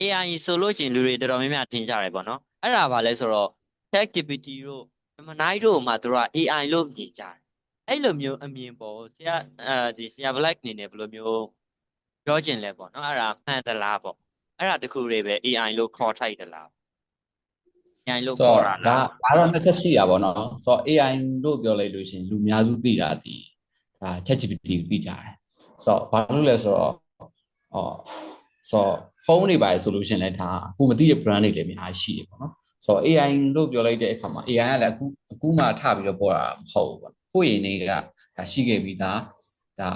AI ဆိုလို့ရှိရင်လူတွေတော်တော်များများထင်ကြတယ်ပေါ့နော်အဲ့ဒါဘာလဲဆိုတော့ ChatGPT တို့ Gemini တို့မှာသူတို့က AI လို့မြင်ကြတယ်အဲ့လိုမျိုးအမြင်ပေါ်ဆရာဆရာ Black အနေနဲ့ဘယ်လိုမျိုးပြောချင်လဲပေါ့နော်အဲ့ဒါမှန်သလားပေါ့အဲ့ဒါတခုတွေပဲ AI လို့ခေါ်ထိုက်သလား AI လို့ဆိုတော့ခေါ်တာလားပေါ့ဒါတော့နှစ်ချက်ရှိတာပေါ့နော်ဆိုတော့ AI လို့ပြောလိုက်လို့ရှိရင်လူများစုသိတာဒီဒါ ChatGPT ကိုသိကြတယ်ဆိုတော့ဘာလို့လဲဆိုတော့အော်ဆိုတော့ဖုန်းတွေပါဆိုလို့ရှိရင်လည်းဒါအခုမသိတဲ့ brand တွေလည်းအများကြီးရှိတယ်ပေါ့နော်ဆိုတော့ AI လို့ပြောလိုက်တဲ့အခါမှာ AI ကလည်းအခုမှထပြီးတော့ပေါ်တာမဟုတ်ဘူးပေါ့ကိုယ့်ရင်တွေကဒါရှိခဲ့ပြီးသားဒါ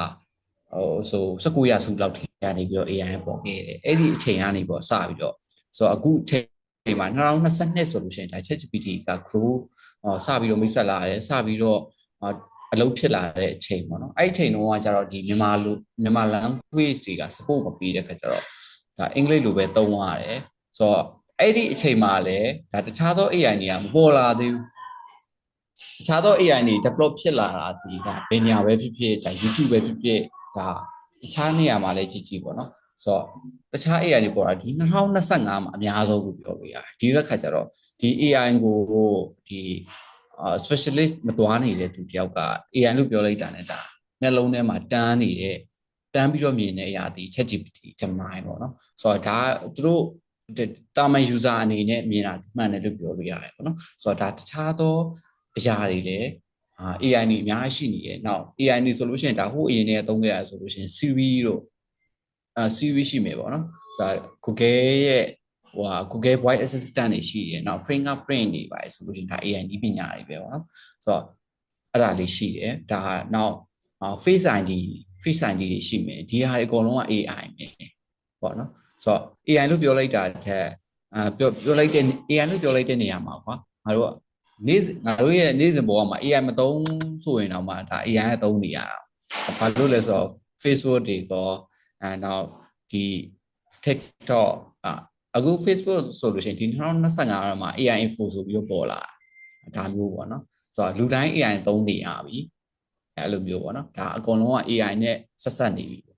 ဆို19ရာစုလောက်ထိကနေပြီးတော့ AI ပေါ်ခဲ့တယ်အဲ့ဒီအချိန်ကနေပေါ့စပြီးတော့ဆိုတော့အခုချိန်ဒီမှာ2022ဆိုလို့ရှိရင်ဒါ ChatGPT က grow စပြီးတော့မိတ်ဆက်လာတယ်စပြီးတော့အလုပ်ဖြစ်လာတဲ့အချိန်ပေါ့နော်အဲ့ဒီအချိန်တုန်းကကျတော့ဒီမြန်မာ language တွေက support မပေးတဲ့ခါကျတော့ဒါအင်္ဂလိပ်လိုပဲသုံးရတယ်ဆိုတော့အဲ့ဒီအချိန်မှာလည်းဒါတခြားသော AI တွေကမပေါ်လာသေးဘူးတခြားသော AI တွေ develop ဖြစ်လာတာဒီဒါဘယ်နေရာပဲဖြစ်ဖြစ်ဒါ YouTube ပဲဖြစ်ဖြစ်ဒါတခြားနေရာမှာလည်းကြည့်ကြည့်ပေါ့နော်ဆိုတော့တခြား AI တွေပေါ်တာဒီ2025မှာအများဆုံးကိုပြောလို့ရတယ်ဒီရက်ခါကျတော့ဒီ AI ကိုဒီspecialist မသွားနေတဲ့သူတယောက်က AI လို့ပြောလိုက်တာနဲ့ဒါနှလုံးထဲမှာတန်းနေတဲ့တန်းပြီးတော့မြင်တဲ့အရာဒီ ChatGPT Gemini ပေါ့နော်ဆိုတော့ဒါသူတို့တာမန် user အနေနဲ့မြင်တာမှန်တယ်လို့ပြောလို့ရတယ်ပေါ့နော်ဆိုတော့ဒါတခြားသောအရာတွေလည်းAI နေအများကြီးရှိနေရဲ့နောက် AI နေဆိုလို့ရှိရင်ဒါဟိုအရင်တည်းကသုံးခဲ့ရဆိုလို့ရှိရင် Siri တို့Siri ရှိမယ်ပေါ့နော်ဒါ Google ရဲ့Google Voice Assistant တွေရှိတယ်နောက် fingerprint တွေပါဆိုလို့ရှိရင်ဒါ AI နည်းပညာတွေပဲပေါ့နော်ဆိုတော့အဲ့ဒါလေးရှိတယ်ဒါနောက် Face ID တွေရှိမယ်ဒီဟာတွေအကုန်လုံးက AI ပဲပေါ့နော်ဆိုတော့ AI လို့ပြောလိုက်တာတဲ့ပြောလိုက်တဲ့ AI လို့ပြောလိုက်တဲ့နေရာမှာကွာငါတို့ငါတို့ရဲ့နေ့စဉ်ဘဝမှာ AI မသုံးဆိုရင်တော့မှဒါ AI ကသုံးနေရတာဘာလို့လဲဆိုတော့ Facebook တွေကောနောက်ဒီ TikTok အခု Facebook ဆိုလို့ရှိရင်ဒီ2025မှာ AI info ဆိုပြီးတော့ပေါ်လာဒါမျိုးပေါ့နော်ဆိုတော့လူတိုင်း AI သုံးနေရပြီအဲ့လိုမျိုးပေါ့နော်ဒါအကုန်လုံးက AI နဲ့ဆက်ဆက်နေပြီ